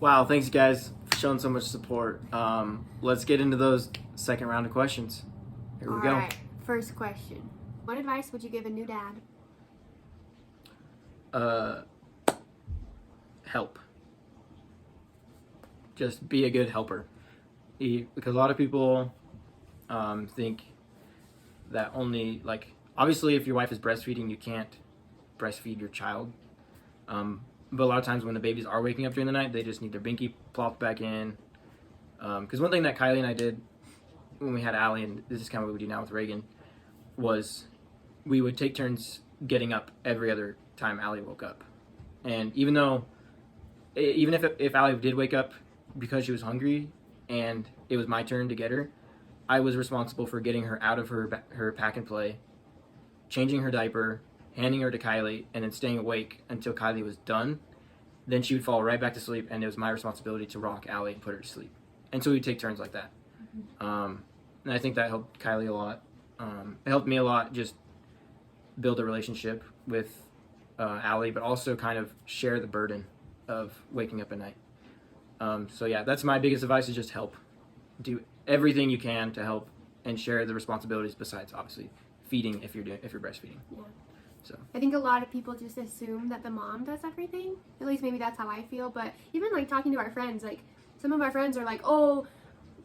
Wow, thanks guys for showing so much support. Let's get into those second round of questions. Here we go. All right, first question. What advice would you give a new dad? Help. Just be a good helper. Because a lot of people think that only, like, obviously if your wife is breastfeeding, you can't breastfeed your child. But a lot of times when the babies are waking up during the night, they just need their binky plopped back in. Because one thing that Kylie and I did when we had Allie, and this is kind of what we do now with Reagan, was we would take turns getting up every other time Allie woke up. And even if Allie did wake up because she was hungry and it was my turn to get her, I was responsible for getting her out of her pack and play, changing her diaper, handing her to Kylie, and then staying awake until Kylie was done. Then she would fall right back to sleep, and it was my responsibility to rock Allie and put her to sleep. And so we'd take turns like that. And I think that helped Kylie a lot. It helped me a lot, just build a relationship with Allie, but also kind of share the burden of waking up at night. So yeah, that's my biggest advice, is just help. Do everything you can to help and share the responsibilities, besides obviously feeding if you're breastfeeding. Yeah. So I think a lot of people just assume that the mom does everything. At least maybe that's how I feel. But even like talking to our friends, like some of our friends are like, oh,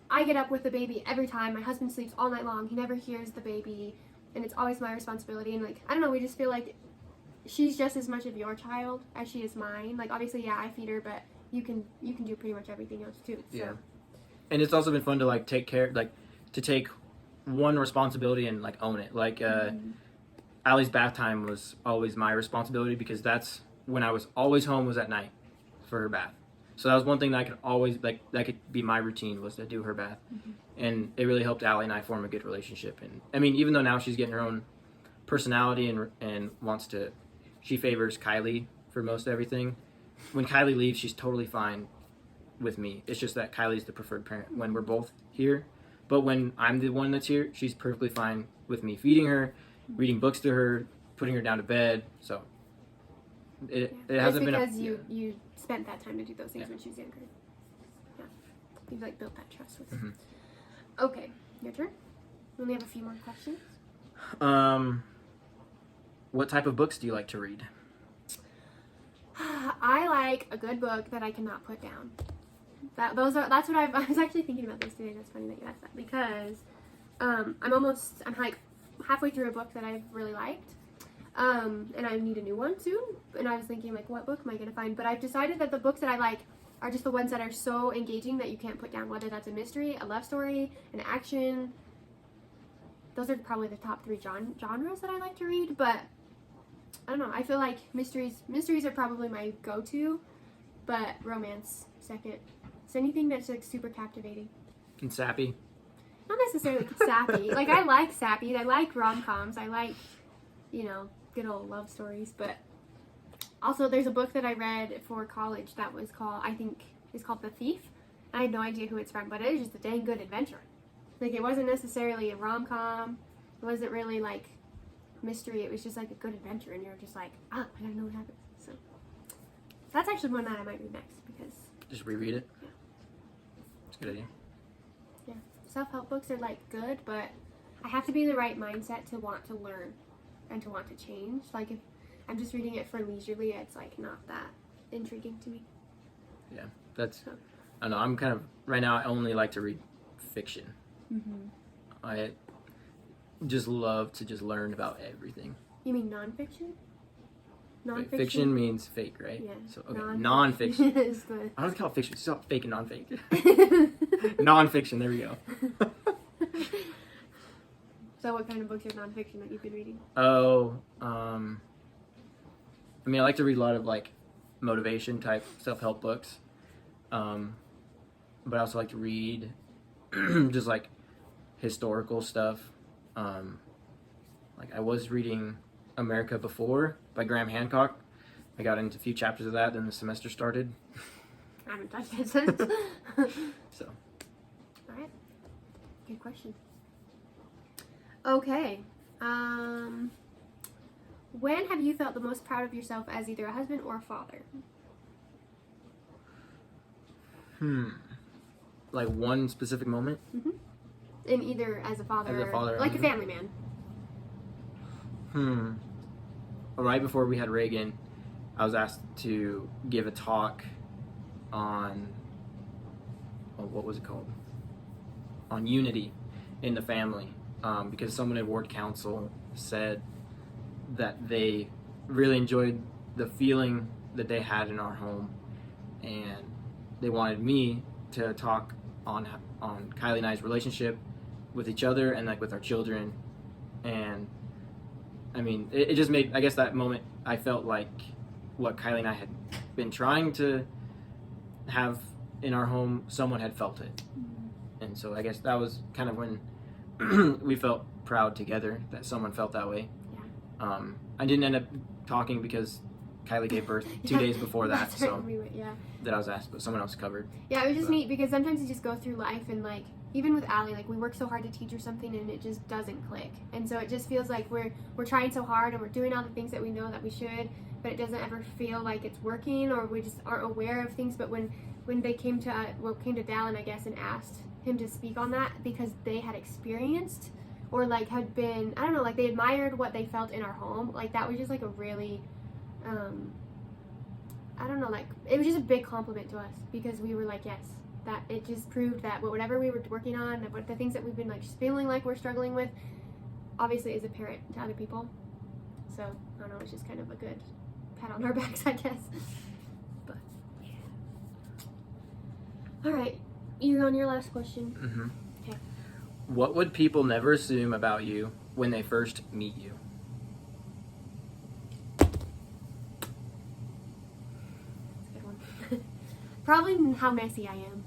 I get up with the baby every time. My husband sleeps all night long. He never hears the baby. And it's always my responsibility. And like, I don't know, we just feel like she's just as much of your child as she is mine. Like obviously, yeah, I feed her, but you can do pretty much everything else too. So. Yeah. And it's also been fun to like take care, like to take one responsibility and like own it. Like Allie's bath time was always my responsibility, because that's when I was always home, was at night for her bath. So that was one thing that I could always, like, that could be my routine, was to do her bath. And it really helped Allie and I form a good relationship. And I mean, even though now she's getting her own personality and wants to, she favors Kylie for most everything. When Kylie leaves, she's totally fine with me. It's just that Kylie's the preferred parent when we're both here. But when I'm the one that's here, she's perfectly fine with me feeding her, reading books to her, putting her down to bed. So it hasn't been because you spent that time to do those things when she was younger. Yeah, you've like built that trust with her. Okay, your turn. We only have a few more questions. What type of books do you like to read? I like a good book that I cannot put down. That's what I was actually thinking about this today. That's funny that you asked that, because I'm like halfway through a book that I've really liked, and I need a new one soon. And I was thinking, like, what book am I gonna find? But I've decided that the books that I like are just the ones that are so engaging that you can't put down. Whether that's a mystery, a love story, an action. Those are probably the top 3 genres that I like to read. But I don't know. I feel like mysteries are probably my go-to, but romance second. It's anything that's like super captivating. And sappy? Not necessarily sappy. Like I like sappy. I like rom-coms. I like, good old love stories. But also there's a book that I read for college that was called, I think it's called The Thief. I had no idea who it's from, but it was just a dang good adventure. Like it wasn't necessarily a rom-com. It wasn't really like mystery. It was just like a good adventure, and you're just like, I gotta know what happens. So that's actually one that I might read next, because just reread it. Yeah, it's a good idea. Yeah, self-help books are like good, but I have to be in the right mindset to want to learn and to want to change. Like if I'm just reading it for leisurely, it's like not that intriguing to me. Yeah, that's. I don't know. I'm kind of right now. I only like to read fiction. I just love to just learn about everything. You mean nonfiction? Nonfiction? Fiction means fake, right? Yeah. So okay, nonfiction. Is good. I don't call it fiction. It's not fake and non-fake. Nonfiction. There we go. So, what kind of books are nonfiction that you've been reading? Oh, I mean, I like to read a lot of like motivation type self-help books, but I also like to read just like historical stuff. Like I was reading America Before by Graham Hancock. I got into a few chapters of that, then the semester started. I haven't touched it since. So. Alright. Good question. Okay. When have you felt the most proud of yourself as either a husband or a father? Like one specific moment? In either as a father, like a family man. Right before we had Reagan, I was asked to give a talk on, what was it called? On unity in the family, because someone at Ward Council said that they really enjoyed the feeling that they had in our home, and they wanted me to talk on Kylie and I's relationship with each other and like with our children. And I mean, it just made, I guess that moment I felt like what Kylie and I had been trying to have in our home, someone had felt it. And so I guess that was kind of when we felt proud together that someone felt that way. Yeah. I didn't end up talking because Kylie gave birth 2 days before that, so that I was asked, but someone else covered. Yeah, it was just neat because sometimes you just go through life and like, even with Allie, like we work so hard to teach her something and it just doesn't click. And so it just feels like we're trying so hard and we're doing all the things that we know that we should, but it doesn't ever feel like it's working, or we just aren't aware of things. But when they came to Dallin, I guess, and asked him to speak on that because they had experienced or like had been, I don't know, like they admired what they felt in our home, like that was just like a really I don't know, like it was just a big compliment to us because we were like, yes, that it just proved that whatever we were working on, what the things that we've been like just feeling like we're struggling with, obviously is apparent to other people. So I don't know, it's just kind of a good pat on our backs, I guess. But yeah. All right, you're on your last question. Okay. What would people never assume about you when they first meet you? Probably how messy I am.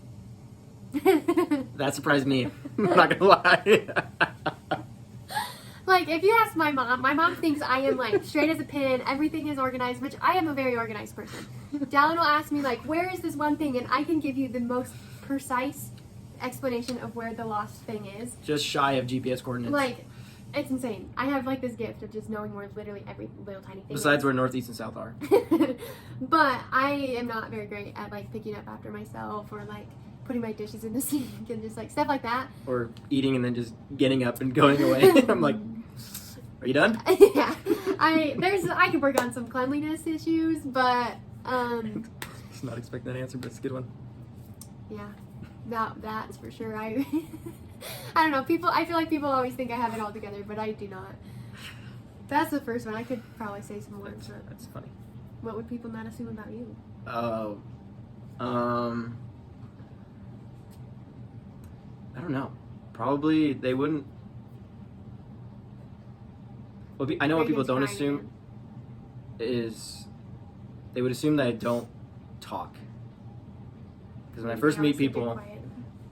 That surprised me. I'm not gonna lie. Like, if you ask my mom thinks I am like straight as a pin, everything is organized, which I am a very organized person. Dallin will ask me like, where is this one thing? And I can give you the most precise explanation of where the lost thing is. Just shy of GPS coordinates. Like, it's insane. I have like this gift of just knowing where literally every little tiny thing Besides is. where north, east, and south are. But I am not very great at like picking up after myself or like putting my dishes in the sink and just like stuff like that. Or eating and then just getting up and going away. I'm like, are you done? Yeah. I can work on some cleanliness issues, but Just not expecting that answer, but it's a good one. Yeah. That's for sure. I don't know. I feel like people always think I have it all together, but I do not. That's the first one. I could probably say some more. That's funny. What would people not assume about you? Oh, I don't know. Probably they wouldn't. Well, I know what people don't assume is they would assume that I don't talk. Because when I first meet people,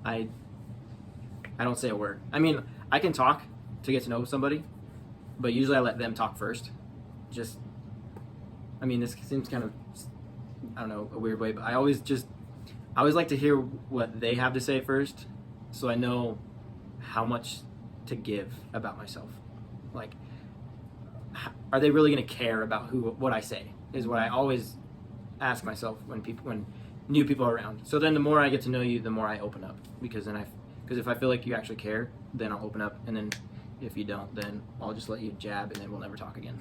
I don't say a word. I mean, I can talk to get to know somebody, but usually I let them talk first. I mean, this seems kind of, I don't know, a weird way, but I always like to hear what they have to say first, so I know how much to give about myself. Like, are they really going to care about what I say? Is what I always ask myself when new people are around. So then the more I get to know you, the more I open up, because if I feel like you actually care, then I'll open up, and then if you don't, then I'll just let you jab, and then we'll never talk again.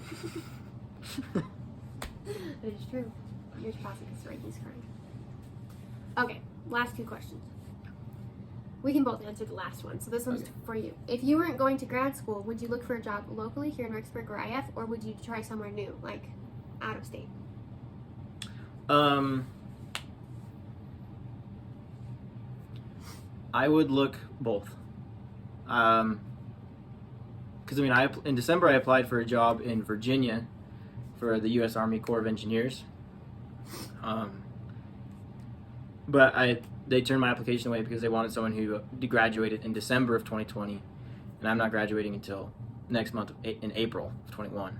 It is true. Your classic is right. He's crying. Okay, last 2 questions. We can both answer the last one. So this one's for you. If you weren't going to grad school, would you look for a job locally here in Rexburg or IF, or would you try somewhere new, like out of state? I would look both. Because I mean, in December I applied for a job in Virginia for the U.S. Army Corps of Engineers. But they turned my application away because they wanted someone who graduated in December of 2020, and I'm not graduating until next month in April of 21.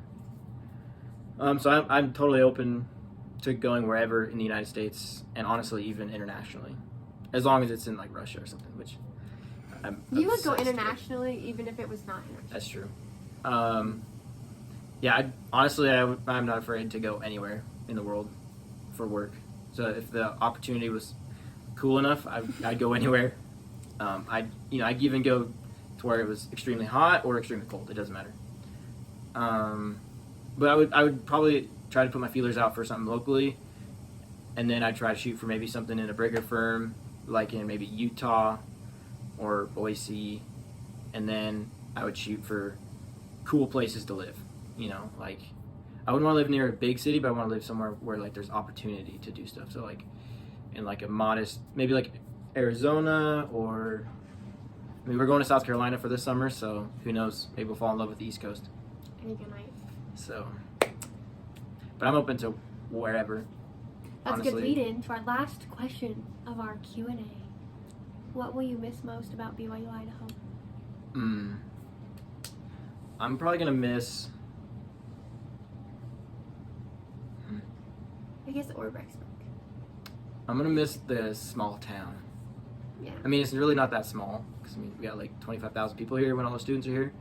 So I'm totally open to going wherever in the United States, and honestly even internationally, as long as it's in like Russia or something, which you would go internationally even if it was not international. That's true. Yeah, I'm not afraid to go anywhere in the world for work. So if the opportunity cool enough, I'd go anywhere. I'd even go to where it was extremely hot or extremely cold. It doesn't matter. But I would probably try to put my feelers out for something locally, and then I'd try to shoot for maybe something in a bigger firm, like in maybe Utah or Boise, and then I would shoot for cool places to live. Like I wouldn't want to live near a big city, but I want to live somewhere where like there's opportunity to do stuff. So like in like a modest, maybe like Arizona, or we're going to South Carolina for this summer, so who knows? Maybe we'll fall in love with the East Coast. I think I might. So, but I'm open to wherever. That's honestly. a good lead-in to our last question of our Q&A. What will you miss most about BYU Idaho? I'm probably gonna miss. I guess or Rexburg. I'm gonna miss the small town. Yeah. I mean, it's really not that small because we got like 25,000 people here when all the students are here.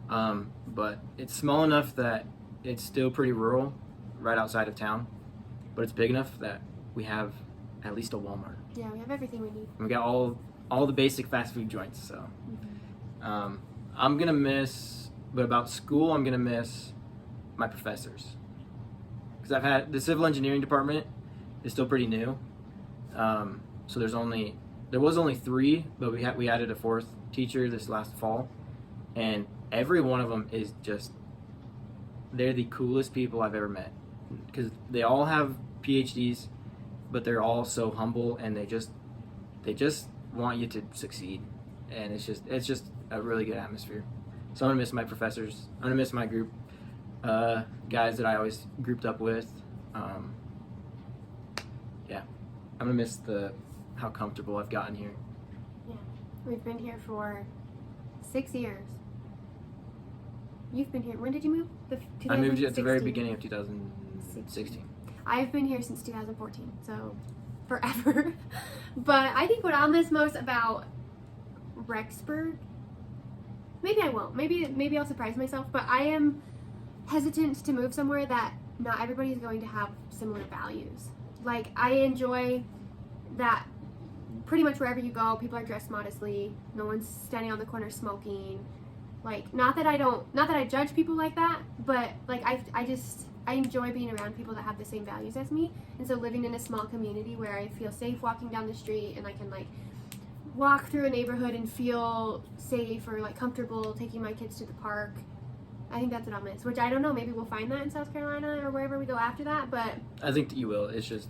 But it's small enough that it's still pretty rural, right outside of town. But it's big enough that we have at least a Walmart. Yeah, we have everything we need. And we got all the basic fast food joints. So, I'm gonna miss. But about school, I'm gonna miss my professors because I've had the civil engineering department is still pretty new. So there was only 3, but we added a 4th teacher this last fall, and every one of them is just, they're the coolest people I've ever met because they all have PhDs, but they're all so humble, and they just want you to succeed, and it's just a really good atmosphere. So I'm gonna miss my professors. I'm gonna miss my group guys that I always grouped up with. Yeah, I'm gonna miss how comfortable I've gotten here. Yeah, we've been here for 6 years. You've been here. When did you move? I moved at the very beginning of 2016. I've been here since 2014, so forever. But I think what I'll miss most about Rexburg, maybe I won't. Maybe I'll surprise myself, but I am hesitant to move somewhere that not everybody is going to have similar values. Like, I enjoy that pretty much wherever you go, people are dressed modestly. No one's standing on the corner smoking. Like, not that I judge people like that, but like I enjoy being around people that have the same values as me. And so living in a small community where I feel safe walking down the street, and I can like walk through a neighborhood and feel safe or like comfortable taking my kids to the park. I think that's what I'll miss, which I don't know, maybe we'll find that in South Carolina or wherever we go after that, but I think that you will. It's just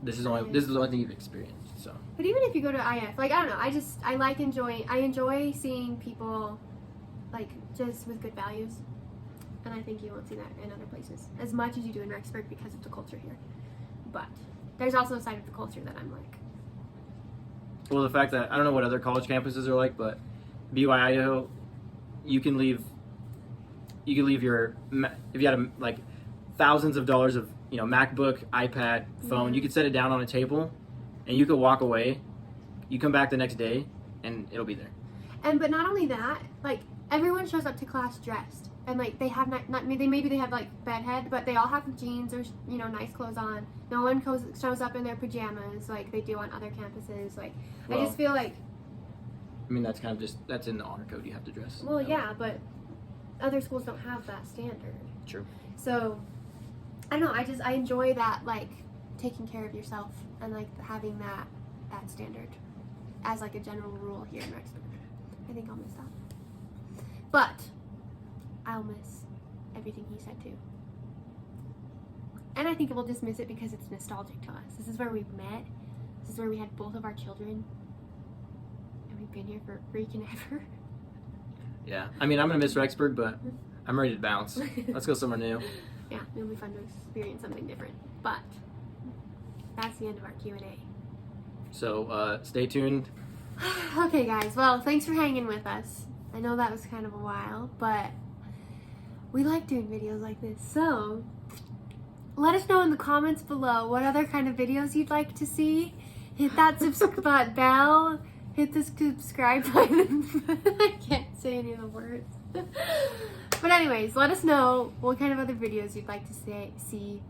this is the only thing you've experienced. So, but even if you go to IF, like, I don't know, I enjoy seeing people like just with good values, and I think you won't see that in other places as much as you do in Rexburg because of the culture here. But there's also a side of the culture that I'm like, well, the fact that I don't know what other college campuses are like, but BYU Idaho, you can leave your, if you had like thousands of dollars of MacBook, iPad, phone, you could set it down on a table, and you could walk away. You come back the next day, and it'll be there. But not only that, like, everyone shows up to class dressed, and like they have maybe they have like bedhead, but they all have jeans or nice clothes on. No one shows up in their pajamas like they do on other campuses. Like, well, I just feel like, I mean, that's kind of that's in the honor code. You have to dress. Well, yeah, but other schools don't have that standard. True. So I don't know. I enjoy that, like, taking care of yourself and like having that standard as like a general rule here in Rexburg. I think I'll miss that. But I'll miss everything he said too. And I think we'll just miss it because it's nostalgic to us. This is where we've met. This is where we had both of our children. And we've been here for freaking ever. Yeah. I mean, I'm going to miss Rexburg, but I'm ready to bounce. Let's go somewhere new. Yeah, it'll be fun to experience something different. But that's the end of our Q&A. So stay tuned. Okay, guys. Well, thanks for hanging with us. I know that was kind of a while, but we like doing videos like this. So let us know in the comments below what other kind of videos you'd like to see. Hit that subscribe bell. Hit the subscribe button. I can't say any of the words. But anyways, let us know what kind of other videos you'd like to see.